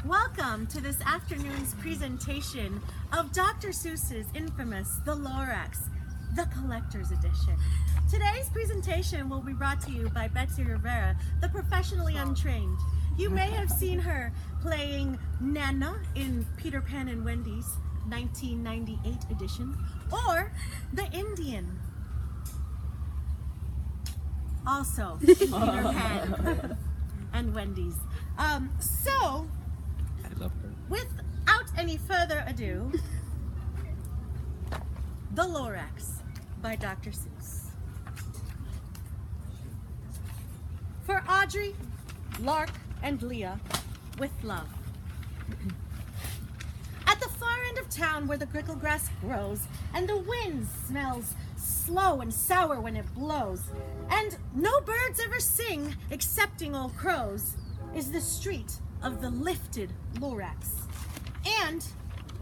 Welcome to this afternoon's presentation of Dr. Seuss's infamous The Lorax, the Collector's Edition. Today's presentation will be brought to you by Betsy Rivera, the professionally untrained. You may have seen her playing Nana in Peter Pan and Wendy's 1998 edition, or the Indian, also Peter Pan and Wendy's. So, I love her. Without any further ado, The Lorax by Dr. Seuss. For Audrey, Lark, and Leah, with love. At the far end of town where the grickle grass grows, and the wind smells slow and sour when it blows, and no birds ever sing excepting old crows, is the street of the lifted Lorax. And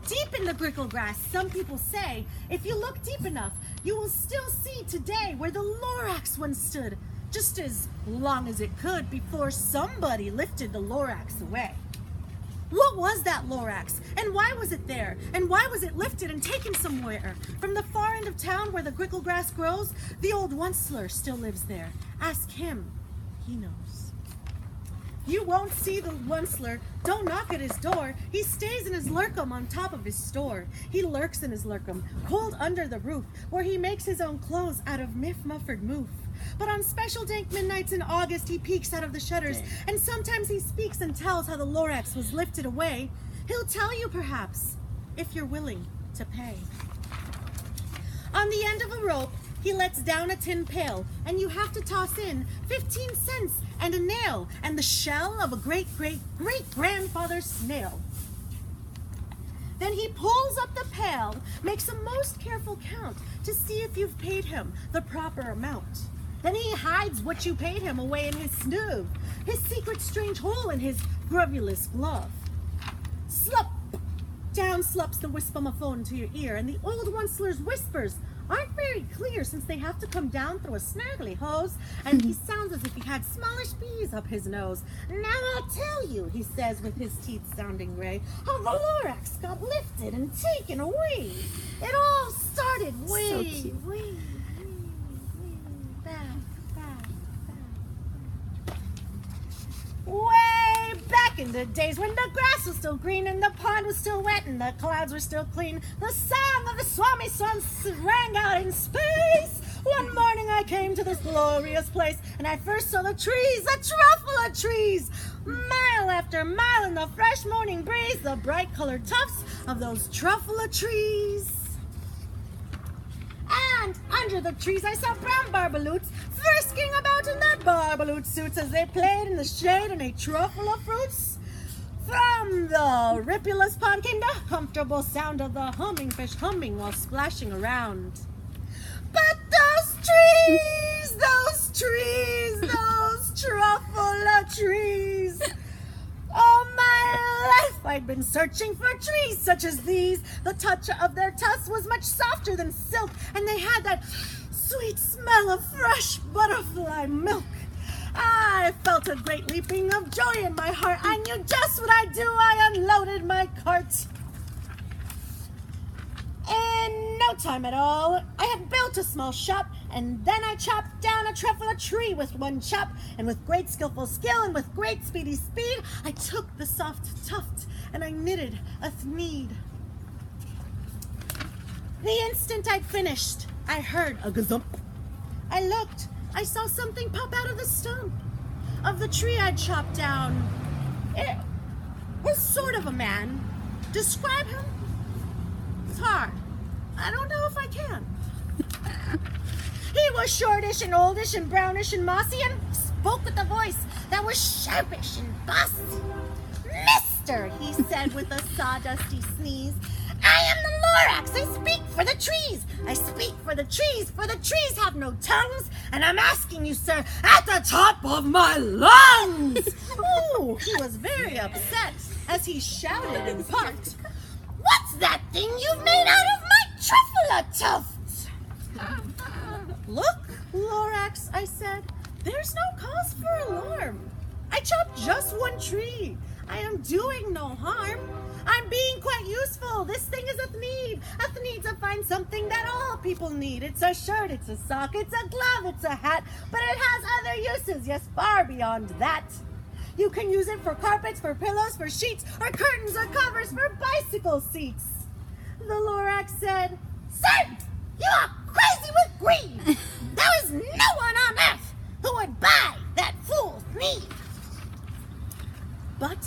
deep in the grickle grass, some people say, if you look deep enough, you will still see today where the Lorax once stood, just as long as it could before somebody lifted the Lorax away. What was that Lorax? And why was it there? And why was it lifted and taken somewhere? From the far end of town where the grickle grass grows, the old Onceler still lives there. Ask him, he knows. You won't see the Onceler, don't knock at his door. He stays in his lurkum on top of his store. He lurks in his lurkum, cold under the roof, where he makes his own clothes out of miff-muffered moof. But on special dank midnights in August, he peeks out of the shutters, and sometimes he speaks and tells how the Lorax was lifted away. He'll tell you, perhaps, if you're willing to pay. On the end of a rope, he lets down a tin pail, and you have to toss in 15 cents and a nail and the shell of a great-great-great-grandfather snail. Then he pulls up the pail, makes a most careful count to see if you've paid him the proper amount. Then he hides what you paid him away in his snoove, his secret strange hole in his grubulous glove. Slop! Down slops the wisp-o-my-phone to your ear, and the old Onceler's whispers aren't very clear since they have to come down through a snargly hose, and he sounds as if he had smallish bees up his nose. Now I'll tell you, he says with his teeth sounding gray, how the Lorax got lifted and taken away. It all started way back in the days when the grass was still green and the pond was still wet and the clouds were still clean. The song of the Swami Swans rang out in space. One morning I came to this glorious place and I first saw the trees, a truffle of trees. Mile after mile in the fresh morning breeze, the bright colored tufts of those truffle of trees. And under the trees I saw brown barbaloots frisking about in their barbaloot suits as they played in the shade and ate truffle of fruits. From the ripulous pond came the comfortable sound of the humming fish humming while splashing around. But those truffle of trees. All my life I'd been searching for trees such as these. The touch of their tusks was much softer than silk, and they had that sweet smell of fresh butterfly milk. I felt a great leaping of joy in my heart. I knew just what I'd do. I unloaded my cart. In no time at all, I had built a small shop, and then I chopped down a truffle tree with one chop, and with great skillful skill and with great speedy speed, I took the soft tuft and I knitted a thneed. The instant I'd finished, I heard a gazump. I looked, I saw something pop out of the stump of the tree I'd chopped down. It was sort of a man. Describe him? It's hard. I don't know if I can. He was shortish and oldish and brownish and mossy and spoke with a voice that was sharpish and bossy. Mister, he said with a sawdusty sneeze, I am the Lorax. I speak for the trees. I speak for the trees have no tongues, and I'm asking you, sir, at the top of my lungs. Ooh, he was very upset as he shouted and puffed. What's that thing you've made out of my truffle tuft? Look, Lorax, I said, there's no cause for alarm. I chopped just one tree. I am doing no harm. need. A needs to find something that all people need. It's a shirt, it's a sock, it's a glove, it's a hat, but it has other uses, yes, far beyond that. You can use it for carpets, for pillows, for sheets, or curtains or covers for bicycle seats. The Lorax said, "Sir, you are crazy with greed. There is no one on earth who would buy that fool's need." But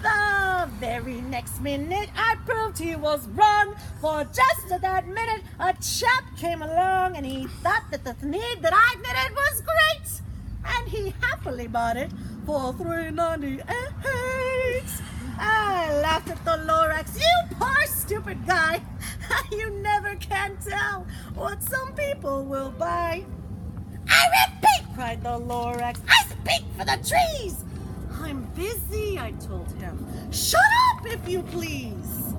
the very next minute, I proved he was wrong. For just at that minute, a chap came along and he thought that the need that I knitted was great. And he happily bought it for $3.98. I laughed at the Lorax. "You poor stupid guy. You never can tell what some people will buy." "I repeat," cried the Lorax, "I speak for the trees." "I'm busy," I told him. "Shut up, if you please."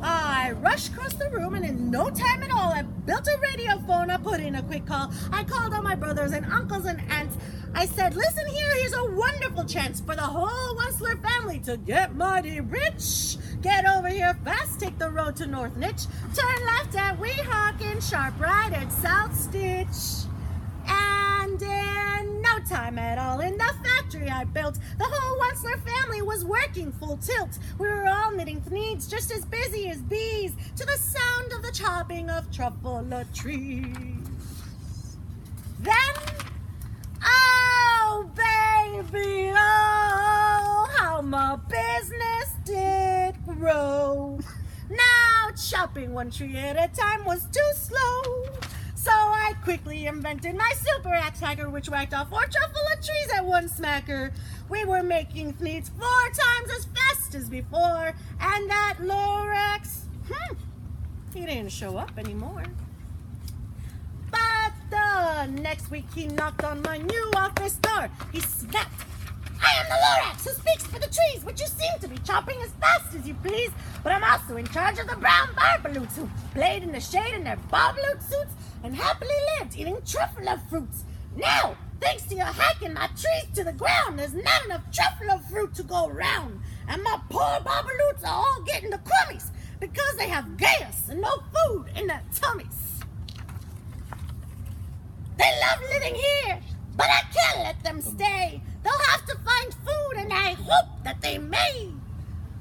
I rushed across the room, and in no time at all, I built a radio phone. I put in a quick call. I called all my brothers and uncles and aunts. I said, "Listen here, here's a wonderful chance for the whole Wensler family to get mighty rich. Get over here fast, take the road to North Nitch. Turn left at Weehawken, sharp right at South Stitch." And in no time at all, in the factory I built, the whole Wensler family was working full tilt. We were all knitting needs, just as busy as bees, to the sound of the chopping of truffle trees. Then, oh baby, oh, how my business did grow. Now chopping one tree at a time was too slow. So I quickly invented my super axe hacker, which whacked off 4 truffle trees at one smacker. We were making needs 4 times as fast as before, and that Lorax, he didn't show up anymore. But the next week he knocked on my new office door. He snapped, "I am the Lorax who speaks for the trees, which you seem to be chopping as fast as you please. But I'm also in charge of the brown barbaloots who played in the shade in their bobloot suits and happily lived eating truffle fruits. Now, thanks to your hacking my trees to the ground, there's not enough truffle fruit to go around. And my poor barbaloots are all getting the crummies because they have gas and no food in their tummies. They love living here, but I can't let them stay. They'll have to find food, and I hope that they may.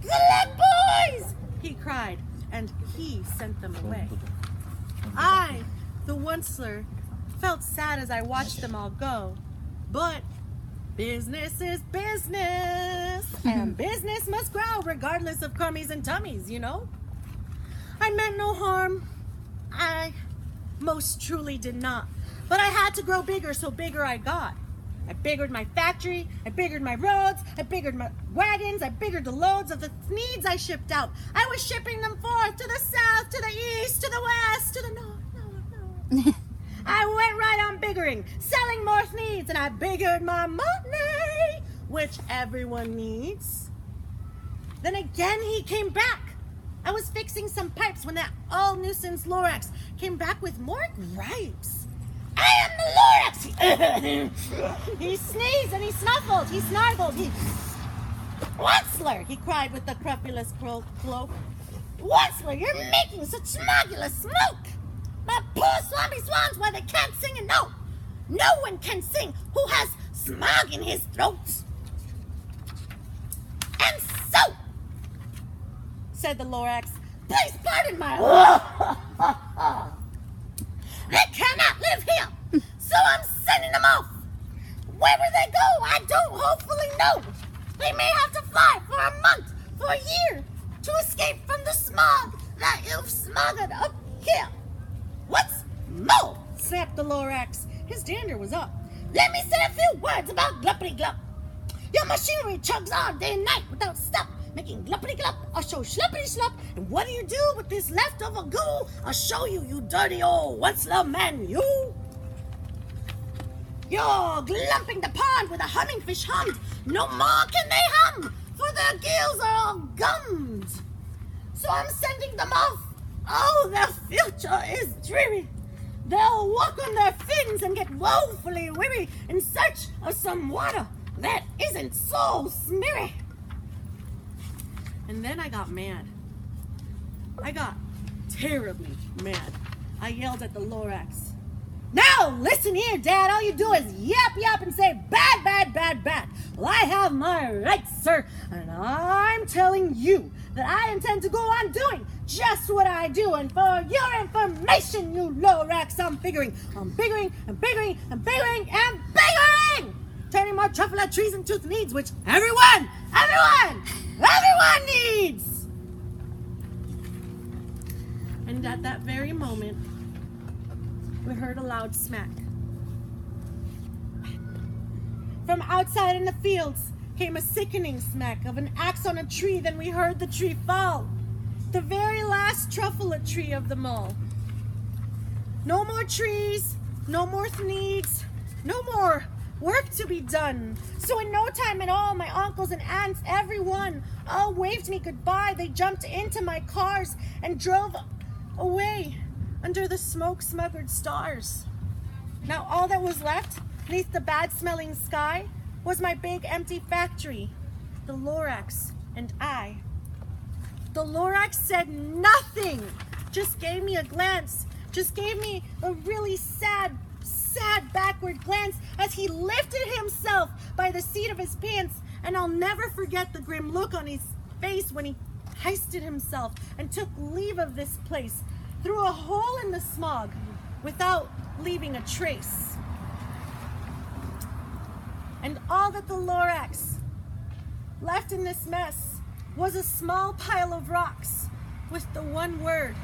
Good luck, boys!" he cried, and he sent them away. I, the Wensler, felt sad as I watched them all go. But business is business, and business must grow regardless of crummies and tummies, you know? I meant no harm. I most truly did not. But I had to grow bigger, so bigger I got. I biggered my factory, I biggered my roads, I biggered my wagons, I biggered the loads of the needs I shipped out. I was shipping them forth to the south, to the east, to the west, to the north. I went right on biggering, selling more needs, and I biggered my money, which everyone needs. Then again he came back. I was fixing some pipes when that all-nuisance Lorax came back with more gripes. "I am the Lorax!" He sneezed and he snuffled, he snargled, "Wensler!" he cried with the crupulous cloak. "Wensler, you're making such smogulous smoke! My poor swampy swans, why they can't sing a note! No one can sing who has smog in his throat!" "And so," said the Lorax, "please pardon my they cannot live here, so I'm sending them off. Where will they go? I don't hopefully know. They may have to fly for a month, for a year, to escape from the smog that you've smogged up here. What's more," snapped the Lorax. His dander was up. "Let me say a few words about Gluppity Glup. Your machinery chugs on day and night without stop, making gluppity glup, or show schluppity schlup. And what do you do with this leftover goo? I'll show you, you dirty old Wensler man, you. You're glumping the pond with a humming fish hummed. No more can they hum, for their gills are all gummed. So I'm sending them off. Oh, their future is dreary. They'll walk on their fins and get woefully weary in search of some water that isn't so smeary." And then I got mad. I got terribly mad. I yelled at the Lorax. Now, listen here, Dad. All you do is yap and say bad, bad, bad, bad. Well, I have my rights, sir, and I'm telling you that I intend to go on doing just what I do. And for your information, you Lorax, I'm biggering and biggering and biggering, turning more truffle trees and tooth needs, which everyone needs. And at that very moment, we heard a loud smack. From outside in the fields came a sickening smack of an axe on a tree. Then we heard the tree fall. The very last truffle tree of them all. No more trees, no more needs, no more work to be done. So in no time at all, my uncles and aunts, everyone, all waved me goodbye. They jumped into my cars and drove away under the smoke-smothered stars. Now all that was left beneath the bad-smelling sky was my big empty factory, the Lorax and I. The Lorax said nothing, just gave me a glance, just gave me a really sad backward glance as he lifted himself by the seat of his pants, and I'll never forget the grim look on his face when he hoisted himself and took leave of this place through a hole in the smog without leaving a trace. And all that the Lorax left in this mess was a small pile of rocks with the one word,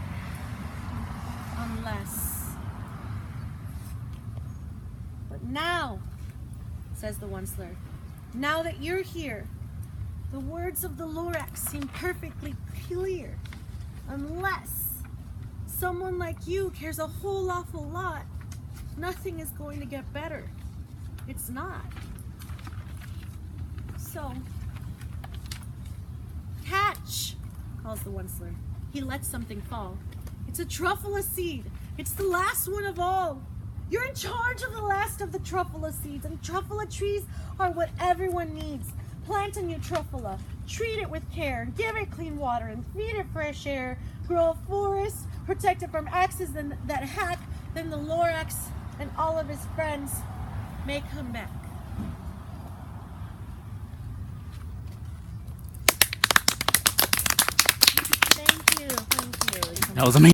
unless. But now, says the Onceler, now that you're here, the words of the Lorax seem perfectly clear. Unless someone like you cares a whole awful lot, nothing is going to get better. It's not. So, catch, calls the Onceler. He lets something fall. It's a truffle seed. It's the last one of all. You're in charge of the last of the truffle seeds, and truffle trees are what everyone needs. Plant a new truffle, treat it with care, give it clean water, and feed it fresh air. Grow a forest, protect it from axes that hack, then the Lorax and all of his friends may come back. Thank you. That was amazing.